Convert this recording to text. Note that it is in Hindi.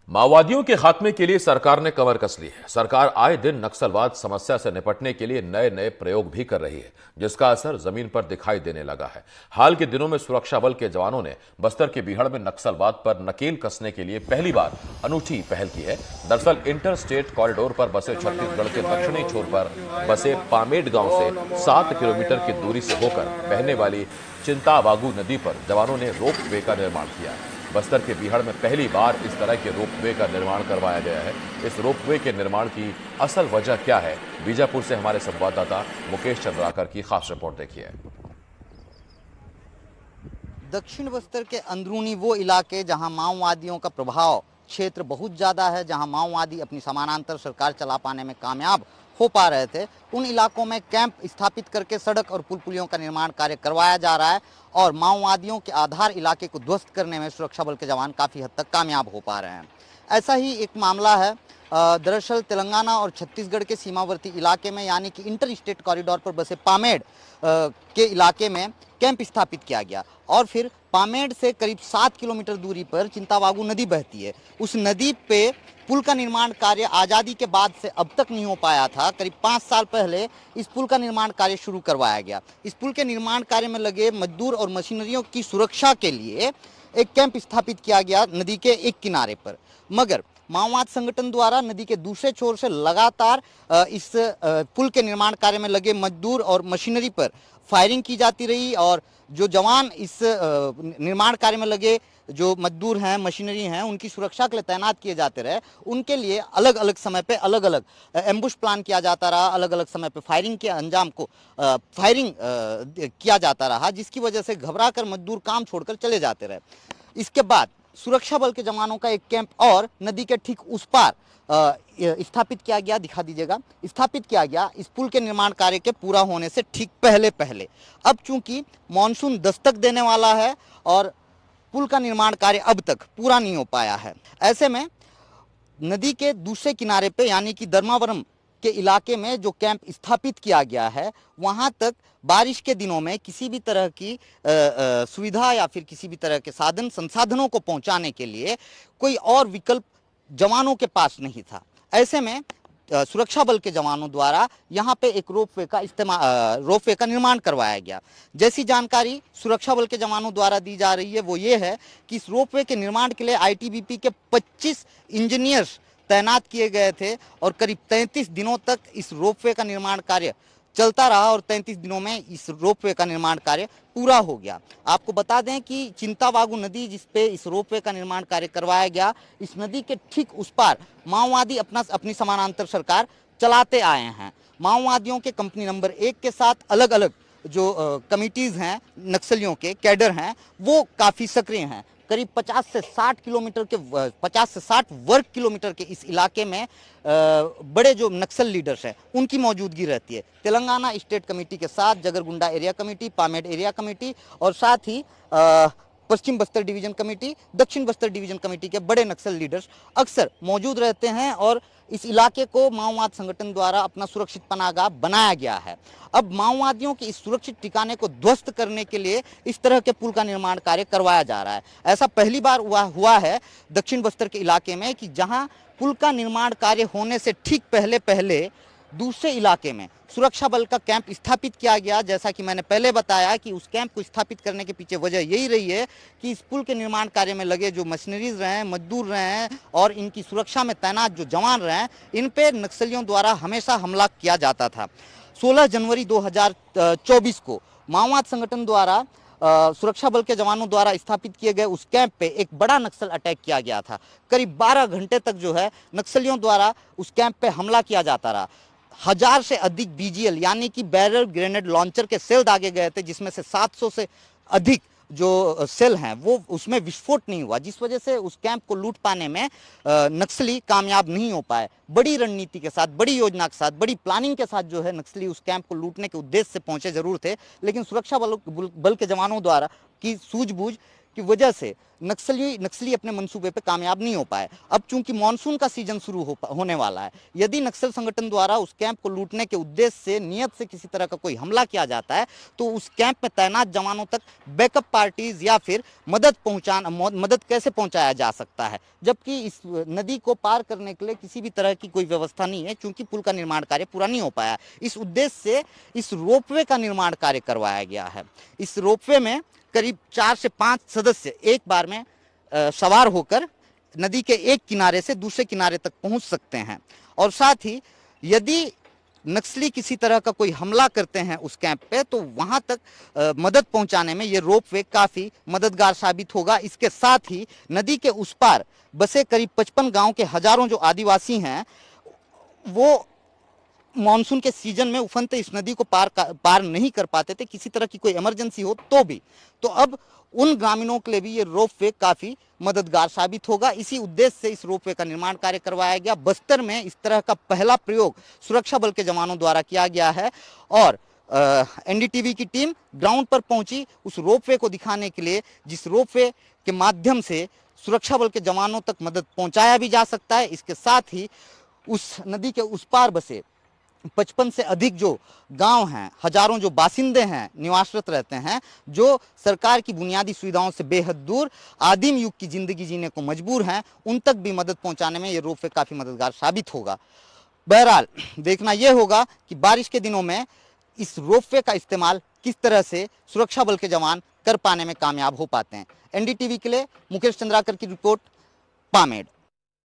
माओवादियों के खात्मे के लिए सरकार ने कमर कस ली है। सरकार आए दिन नक्सलवाद समस्या से निपटने के लिए नए नए प्रयोग भी कर रही है, जिसका असर जमीन पर दिखाई देने लगा है। हाल के दिनों में सुरक्षा बल के जवानों ने बस्तर के बीहड़ में नक्सलवाद पर नकेल कसने के लिए पहली बार अनूठी पहल की है। दरअसल इंटर स्टेट कॉरिडोर पर बसे छत्तीसगढ़ के दक्षिणी छोर पर बसे पामेड़ गांव से 7 किलोमीटर की दूरी से होकर बहने वाली चिंतावागू नदी पर जवानों ने रोप वे का निर्माण किया है। बस्तर के बीहड़ में पहली बार इस तरह के रोपवे का निर्माण करवाया गया है। इस रोपवे के निर्माण की असल वजह क्या है, बीजापुर से हमारे संवाददाता मुकेश चंद्राकर की खास रिपोर्ट देखिए। दक्षिण बस्तर के अंदरूनी वो इलाके जहां माओवादियों का प्रभाव क्षेत्र बहुत ज़्यादा है, जहां माओवादी अपनी समानांतर सरकार चला पाने में कामयाब हो पा रहे थे, उन इलाकों में कैंप स्थापित करके सड़क और पुल पुलियों का निर्माण कार्य करवाया जा रहा है और माओवादियों के आधार इलाके को ध्वस्त करने में सुरक्षा बल के जवान काफ़ी हद तक कामयाब हो पा रहे हैं। ऐसा ही एक मामला है। दरअसल तेलंगाना और छत्तीसगढ़ के सीमावर्ती इलाके में यानी कि इंटर स्टेट कॉरिडोर पर बसे पामेड़ के इलाके में कैंप स्थापित किया गया और फिर पामेड़ से करीब 7 किलोमीटर दूरी पर चिंतावागू नदी बहती है। उस नदी पे पुल का निर्माण कार्य आज़ादी के बाद से अब तक नहीं हो पाया था। करीब 5 साल पहले इस पुल का निर्माण कार्य शुरू करवाया गया। इस पुल के निर्माण कार्य में लगे मजदूर और मशीनरियों की सुरक्षा के लिए एक कैंप स्थापित किया गया नदी के एक किनारे पर, मगर माओवाद संगठन द्वारा नदी के दूसरे छोर से लगातार इस पुल के निर्माण कार्य में लगे मजदूर और मशीनरी पर फायरिंग की जाती रही और जो जवान इस निर्माण कार्य में लगे जो मजदूर हैं, मशीनरी हैं, उनकी सुरक्षा के लिए तैनात किए जाते रहे। उनके लिए अलग अलग समय पे अलग अलग एम्बुश प्लान किया जाता रहा, अलग अलग समय पे फायरिंग के अंजाम को फायरिंग किया जाता रहा, जिसकी वजह से घबरा कर मजदूर काम छोड़कर चले जाते रहे। इसके बाद सुरक्षा बल के जवानों का एक कैंप और नदी के ठीक उस पार स्थापित किया गया। दिखा दीजिएगा। स्थापित किया गया इस पुल के निर्माण कार्य के पूरा होने से ठीक पहले पहले। अब चूंकि मानसून दस्तक देने वाला है और पुल का निर्माण कार्य अब तक पूरा नहीं हो पाया है, ऐसे में नदी के दूसरे किनारे पे यानी कि धर्मावरम के इलाके में जो कैंप स्थापित किया गया है, वहां तक बारिश के दिनों में किसी भी तरह की सुविधा या फिर किसी भी तरह के साधन संसाधनों को पहुंचाने के लिए कोई और विकल्प जवानों के पास नहीं था। ऐसे में सुरक्षा बल के जवानों द्वारा यहाँ पे एक रोपवे का निर्माण करवाया गया। जैसी जानकारी सुरक्षा बल के जवानों द्वारा दी जा रही है वो ये है कि इस रोपवे के निर्माण के लिए आईटीबीपी के 25 इंजीनियर्स तैनात किए गए थे और करीब 33 दिनों तक इस रोपवे का निर्माण कार्य चलता रहा और 33 दिनों में इस रोपवे का निर्माण कार्य पूरा हो गया। आपको बता दें कि चिंतावागू नदी जिस पे इस रोपवे का निर्माण कार्य करवाया गया, इस नदी के ठीक उस पार माओवादी अपनी समानांतर सरकार चलाते आए हैं। माओवादियों के कंपनी नंबर 1 के साथ अलग अलग जो कमिटीज़ हैं, नक्सलियों के कैडर हैं, वो काफ़ी सक्रिय हैं। करीब 50 से 60 वर्ग किलोमीटर के इस इलाके में बड़े जो नक्सल लीडर्स हैं उनकी मौजूदगी रहती है। तेलंगाना स्टेट कमेटी के साथ Jagargunda area committee, Pamed area committee और साथ ही पश्चिम बस्तर डिवीजन कमेटी, दक्षिण बस्तर डिवीजन कमेटी के बड़े नक्सल लीडर्स अक्सर मौजूद रहते हैं और इस इलाके को माओवाद संगठन द्वारा अपना सुरक्षित पनाहगाह बनाया गया है। अब माओवादियों के इस सुरक्षित ठिकाने को ध्वस्त करने के लिए इस तरह के पुल का निर्माण कार्य करवाया जा रहा है। ऐसा पहली बार हुआ है दक्षिण बस्तर के इलाके में कि जहां पुल का निर्माण कार्य होने से ठीक पहले पहले दूसरे इलाके में सुरक्षा बल का कैंप स्थापित किया गया। जैसा कि मैंने पहले बताया कि उस कैंप को स्थापित करने के पीछे वजह यही रही है कि इस पुल के निर्माण कार्य में लगे जो मशीनरीज रहे हैं, मजदूर रहे हैं और इनकी सुरक्षा में तैनात जो जवान रहे हैं, इन पे नक्सलियों द्वारा हमेशा हमला किया जाता था। 16 जनवरी 2024 को माओवाद संगठन द्वारा सुरक्षा बल के जवानों द्वारा स्थापित किए गए उस कैंप पे एक बड़ा नक्सल अटैक किया गया था। करीब 12 घंटे तक जो है नक्सलियों द्वारा उस कैंप पे हमला किया जाता रहा। 1000 से अधिक बीजीएल यानी कि बैरल ग्रेनेड लॉन्चर के सेल दागे गए थे, जिसमें से 700 से अधिक जो सेल हैं वो उसमें विस्फोट नहीं हुआ, जिस वजह से उस कैंप को लूट पाने में नक्सली कामयाब नहीं हो पाए। बड़ी रणनीति के साथ, बड़ी योजना के साथ, बड़ी प्लानिंग के साथ जो है नक्सली उस कैंप को लूटने के उद्देश्य से पहुंचे जरूर थे, लेकिन सुरक्षा बल के जवानों द्वारा की सूझबूझ की वजह से नक्सली अपने मंसूबे पे कामयाब नहीं हो पाए। अब चूंकि मानसून का सीजन शुरू होने वाला है, यदि नक्सल संगठन द्वारा उस कैंप को लूटने के उद्देश्य से नियत से किसी तरह का कोई हमला किया जाता है तो उस कैंप में तैनात जवानों तक बैकअप पार्टीज या फिर मदद कैसे पहुंचाया जा सकता है, जबकि इस नदी को पार करने के लिए किसी भी तरह की कोई व्यवस्था नहीं है, क्योंकि पुल का निर्माण कार्य पूरा नहीं हो पाया। इस उद्देश्य से इस रोपवे का निर्माण कार्य करवाया गया है। इस रोपवे में करीब 4 से 5 सदस्य एक बार में सवार होकर नदी के एक किनारे से दूसरे किनारे तक पहुंच सकते हैं, और साथ ही यदि नक्सली किसी तरह का कोई हमला करते हैं उस कैंप पे तो वहां तक मदद पहुंचाने में ये रोपवे काफी मददगार साबित होगा। इसके साथ ही नदी के उस पार बसे करीब 55 गांव के हजारों जो आदिवासी हैं वो मानसून के सीजन में उफनते इस नदी को पार नहीं कर पाते थे, किसी तरह की कोई इमरजेंसी हो तो अब उन ग्रामीणों के लिए भी ये रोपवे काफी मददगार साबित होगा। इसी उद्देश्य से इस रोपवे का निर्माण कार्य करवाया गया। बस्तर में इस तरह का पहला प्रयोग सुरक्षा बल के जवानों द्वारा किया गया है और एनडीटीवी की टीम ग्राउंड पर पहुंची उस रोपवे को दिखाने के लिए, जिस रोपवे के माध्यम से सुरक्षा बल के जवानों तक मदद पहुंचाया भी जा सकता है। इसके साथ ही उस नदी के उस पार बसे 55 से अधिक जो गांव हैं, हजारों जो बासिंदे हैं, निवासरत रहते हैं, जो सरकार की बुनियादी सुविधाओं से बेहद दूर आदिम युग की जिंदगी जीने को मजबूर हैं, उन तक भी मदद पहुंचाने में ये रोपवे काफी मददगार साबित होगा। बहरहाल देखना यह होगा कि बारिश के दिनों में इस रोपवे का इस्तेमाल किस तरह से सुरक्षा बल के जवान कर पाने में कामयाब हो पाते हैं। एनडीटीवी के लिए मुकेश चंद्राकर की रिपोर्ट, पामेड़।